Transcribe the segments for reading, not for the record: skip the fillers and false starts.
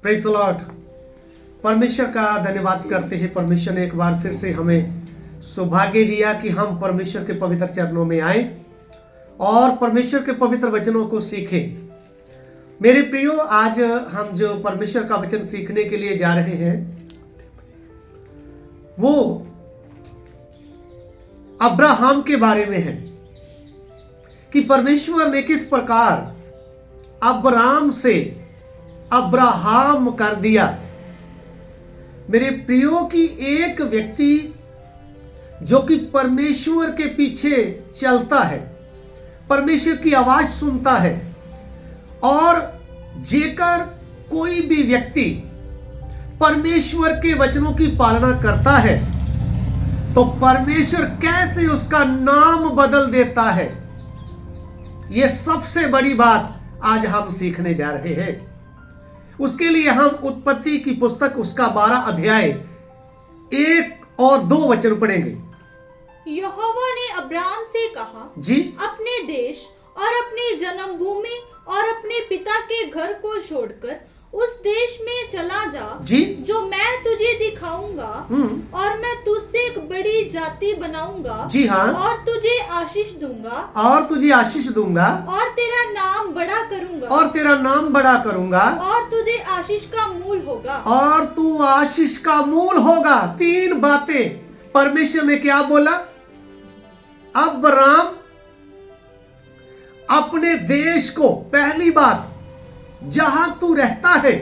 Praise the Lord. परमेश्वर का धन्यवाद करते हैं। परमेश्वर ने एक बार फिर से हमें सौभाग्य दिया कि हम परमेश्वर के पवित्र चरणों में आए और परमेश्वर के पवित्र वचनों को सीखें। मेरे प्रियो, आज हम जो परमेश्वर का वचन सीखने के लिए जा रहे हैं वो अब्राहम के बारे में है कि परमेश्वर ने किस प्रकार अब्राम से अब्राहम कर दिया। मेरे प्रियो, की एक व्यक्ति जो कि परमेश्वर के पीछे चलता है, परमेश्वर की आवाज सुनता है और जेकर कोई भी व्यक्ति परमेश्वर के वचनों की पालना करता है तो परमेश्वर कैसे उसका नाम बदल देता है, यह सबसे बड़ी बात आज हम सीखने जा रहे हैं। उसके लिए हम उत्पत्ति की पुस्तक उसका 12 अध्याय 1 और 2 वचन पढ़ेंगे। यहोवा ने अब्राम से कहा, जी, अपने देश और अपनी जन्मभूमि और अपने पिता के घर को छोड़कर उस देश में चला जा जी, जो मैं तुझे दिखाऊंगा, और मैं तुझसे एक बड़ी जाति बनाऊंगा। जी हाँ, और तुझे आशीष दूंगा, और तुझे आशीष दूंगा, और तेरा नाम बड़ा करूंगा, और तेरा नाम बड़ा करूंगा, और तुझे आशीष का मूल होगा, और तू आशीष का मूल होगा। 3 बातें परमेश्वर ने क्या बोला? अब्राम अपने देश को, पहली बात जहां तू रहता है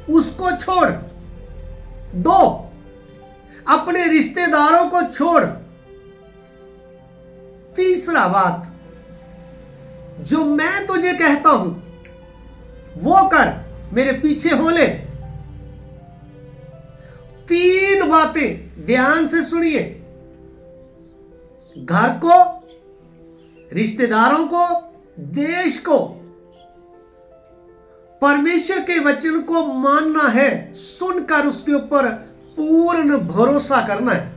उसको छोड़। 2, अपने रिश्तेदारों को छोड़। तीसरा बात, जो मैं तुझे कहता हूं वो कर, मेरे पीछे हो ले। 3 बातें ध्यान से सुनिए। घर को, रिश्तेदारों को, देश को, परमेश्वर के वचन को मानना है, सुनकर उसके ऊपर पूर्ण भरोसा करना है।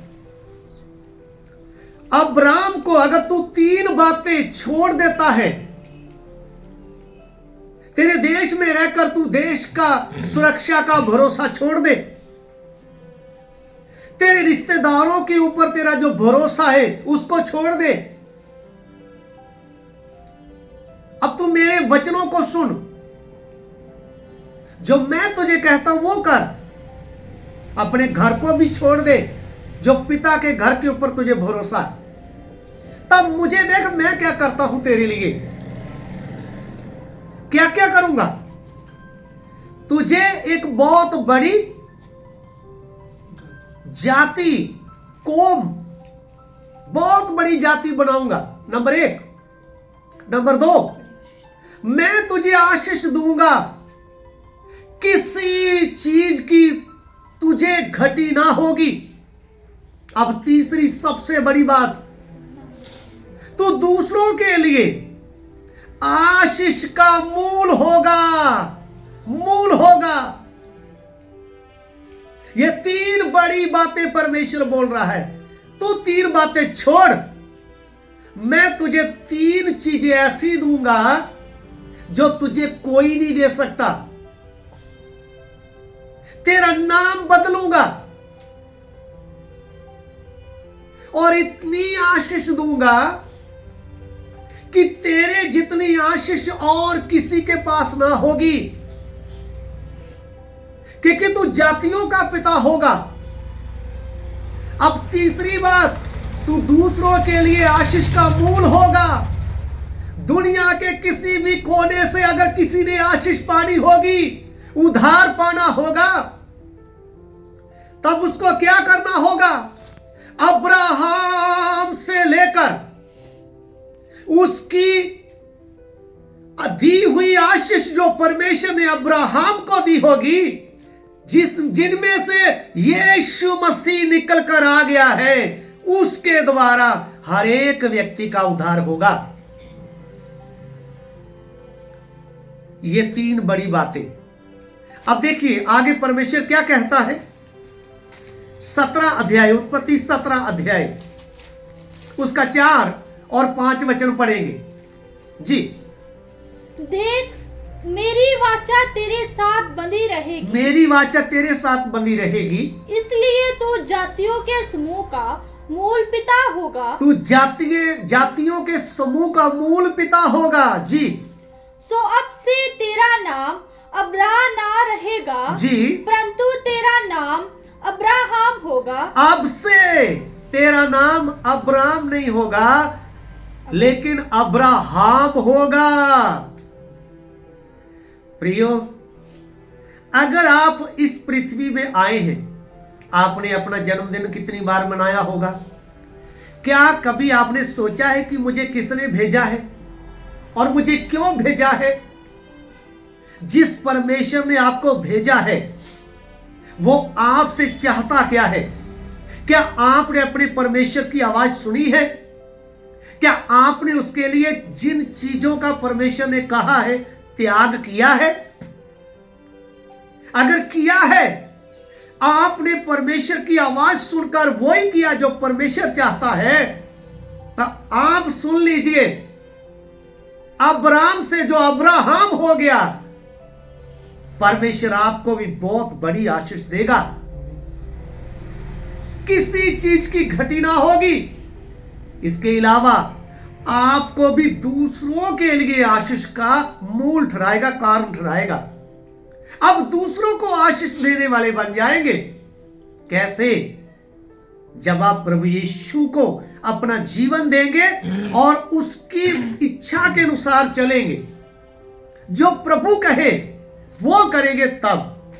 अब्राम को अगर तू 3 बातें छोड़ देता है, तेरे देश में रहकर तू देश का सुरक्षा का भरोसा छोड़ दे, तेरे रिश्तेदारों के ऊपर तेरा जो भरोसा है उसको छोड़ दे। अब तू मेरे वचनों को सुन, जो मैं तुझे कहता हूं वो कर। अपने घर को भी छोड़ दे, जो पिता के घर के ऊपर तुझे भरोसा है। तब मुझे देख मैं क्या करता हूं तेरे लिए, क्या क्या करूंगा। तुझे एक बहुत बड़ी जाति, कौम, बहुत बड़ी जाति बनाऊंगा, नंबर 1। नंबर 2, मैं तुझे आशीष दूंगा, किसी चीज की तुझे घटी ना होगी। अब तीसरी सबसे बड़ी बात, तू दूसरों के लिए आशीष का मूल होगा, मूल होगा। ये 3 बड़ी बातें परमेश्वर बोल रहा है। तू 3 बातें छोड़, मैं तुझे 3 चीजें ऐसी दूंगा जो तुझे कोई नहीं दे सकता। तेरा नाम बदलूंगा और इतनी आशीष दूंगा कि तेरे जितनी आशीष और किसी के पास ना होगी, क्योंकि तू जातियों का पिता होगा। अब तीसरी बात, तू दूसरों के लिए आशीष का मूल होगा। दुनिया के किसी भी कोने से अगर किसी ने आशीष पानी होगी, उधार पाना होगा, तब उसको क्या करना होगा? अब्राहम से लेकर उसकी दी हुई आशीष जो परमेश्वर ने अब्राहम को दी होगी, जिनमें से यीशु मसीह निकल कर आ गया है, उसके द्वारा हर एक व्यक्ति का उद्धार होगा। ये 3 बड़ी बातें। अब देखिए आगे परमेश्वर क्या कहता है। 17 अध्याय, उत्पत्ति 17 अध्याय उसका 4 और 5 वचन पढ़ेंगे जी। देख, मेरी वाचा तेरे साथ बंधी रहेगी। मेरी वाचा तेरे साथ बंधी रहेगी, इसलिए तू जातियों के समूह का मूल पिता होगा। तू जातियों के समूह का मूल पिता होगा। जी। सो अब से तेरा नाम अब्राह ना रहेगा, जी। परंतु तेरा नाम अब्राहम होगा। अब से तेरा नाम अब्राम नहीं होगा, लेकिन अब्राहम होगा। प्रियो, अगर आप इस पृथ्वी में आए हैं, आपने अपना जन्मदिन कितनी बार मनाया होगा? क्या कभी आपने सोचा है कि मुझे किसने भेजा है और मुझे क्यों भेजा है? जिस परमेश्वर ने आपको भेजा है वो आपसे चाहता क्या है? क्या आपने अपने परमेश्वर की आवाज सुनी है? क्या आपने उसके लिए जिन चीजों का परमेश्वर ने कहा है त्याग किया है? अगर किया है, आपने परमेश्वर की आवाज सुनकर वही किया जो परमेश्वर चाहता है, तो आप सुन लीजिए, अब्राम से जो अब्राहम हो गया, परमेश्वर आपको भी बहुत बड़ी आशीष देगा। किसी चीज की घटी ना होगी। इसके अलावा आपको भी दूसरों के लिए आशीष का मूल ठहराएगा, कारण ठहराएगा। अब दूसरों को आशीष देने वाले बन जाएंगे। कैसे? जब आप प्रभु यीशु को अपना जीवन देंगे और उसकी इच्छा के अनुसार चलेंगे, जो प्रभु कहे वो करेंगे, तब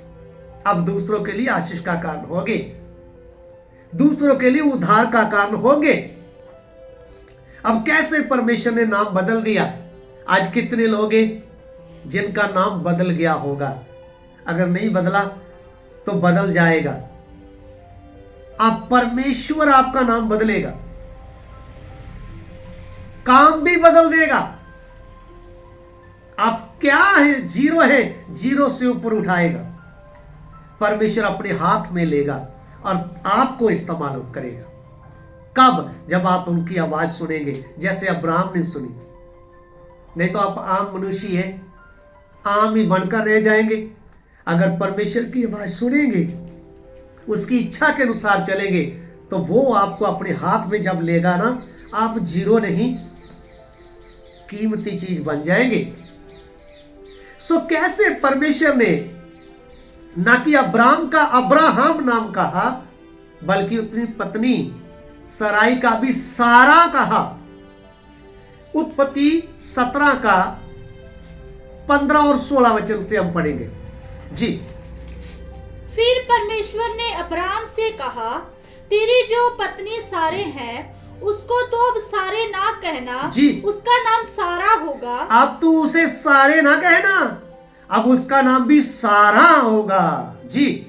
अब दूसरों के लिए आशीष का कारण होंगे, दूसरों के लिए उद्धार का कारण होंगे। अब कैसे परमेश्वर ने नाम बदल दिया? आज कितने लोग हैं जिनका नाम बदल गया होगा? अगर नहीं बदला तो बदल जाएगा। अब परमेश्वर आपका नाम बदलेगा, काम भी बदल देगा। आप क्या है? जीरो है, जीरो से ऊपर उठाएगा। परमेश्वर अपने हाथ में लेगा और आपको इस्तेमाल करेगा। कब? जब आप उनकी आवाज सुनेंगे, जैसे अब्राहम ने सुनी। नहीं तो आप आम मनुष्य हैं, आम ही बनकर रह जाएंगे। अगर परमेश्वर की आवाज सुनेंगे, उसकी इच्छा के अनुसार चलेंगे, तो वो आपको अपने हाथ में जब लेगा ना, आप जीरो नहीं, कीमती चीज बन जाएंगे। सो कैसे परमेश्वर ने ना कि अब्राम का अब्राहम नाम कहा, बल्कि अपनी पत्नी सराई का भी सारा कहा। उत्पत्ति 17 का 15 और 16 वचन से हम पढ़ेंगे। जी। फिर परमेश्वर ने अब्राम से कहा, तेरी जो पत्नी सारे है उसको तो अब सारे ना कहना। जी। उसका नाम सारा होगा। अब तू उसे सारे ना कहना, अब उसका नाम भी सारा होगा। जी।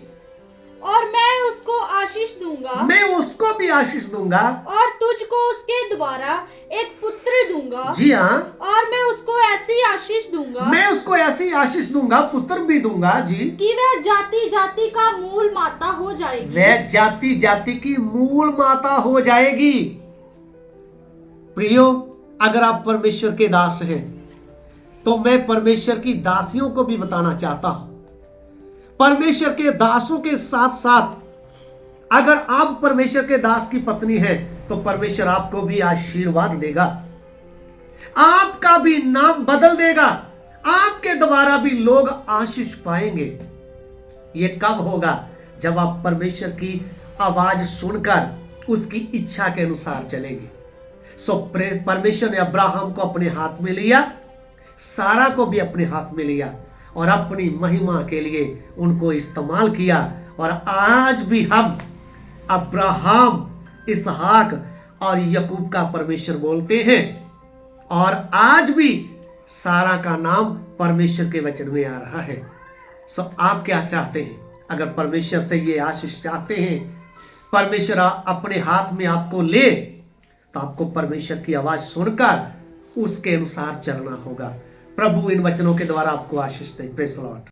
और मैं उसको आशीष दूंगा। मैं उसको भी आशीष दूंगा। और तुझको उसके द्वारा एक पुत्र दूंगा। जी हाँ। और मैं उसको ऐसी आशीष दूंगा। मैं उसको ऐसी आशीष दूंगा, पुत्र भी दूंगा। जी। कि वह जाति जाति का मूल माता हो जाएगी। वह जाति जाति की मूल माता हो जाएगी। प्रियो, अगर आप परमेश्वर के दास हैं, तो मैं परमेश्वर की दासियों को भी बताना चाहता हूं। परमेश्वर के दासों के साथ साथ अगर आप परमेश्वर के दास की पत्नी हैं, तो परमेश्वर आपको भी आशीर्वाद देगा, आपका भी नाम बदल देगा, आपके द्वारा भी लोग आशीष पाएंगे। यह कब होगा? जब आप परमेश्वर की आवाज सुनकर उसकी इच्छा के अनुसार चलेंगे। सो परमेश्वर ने अब्राहम को अपने हाथ में लिया, सारा को भी अपने हाथ में लिया और अपनी महिमा के लिए उनको इस्तेमाल किया। और आज भी हम अब्राहम, इसहाक और याकूब का परमेश्वर बोलते हैं, और आज भी सारा का नाम परमेश्वर के वचन में आ रहा है। सो आप क्या चाहते हैं? अगर परमेश्वर से ये आशीष चाहते हैं, परमेश्वर अपने हाथ में आपको ले, तो आपको परमेश्वर की आवाज सुनकर उसके अनुसार चलना होगा। प्रभु इन वचनों के द्वारा आपको आशीष दे। Praise the Lord.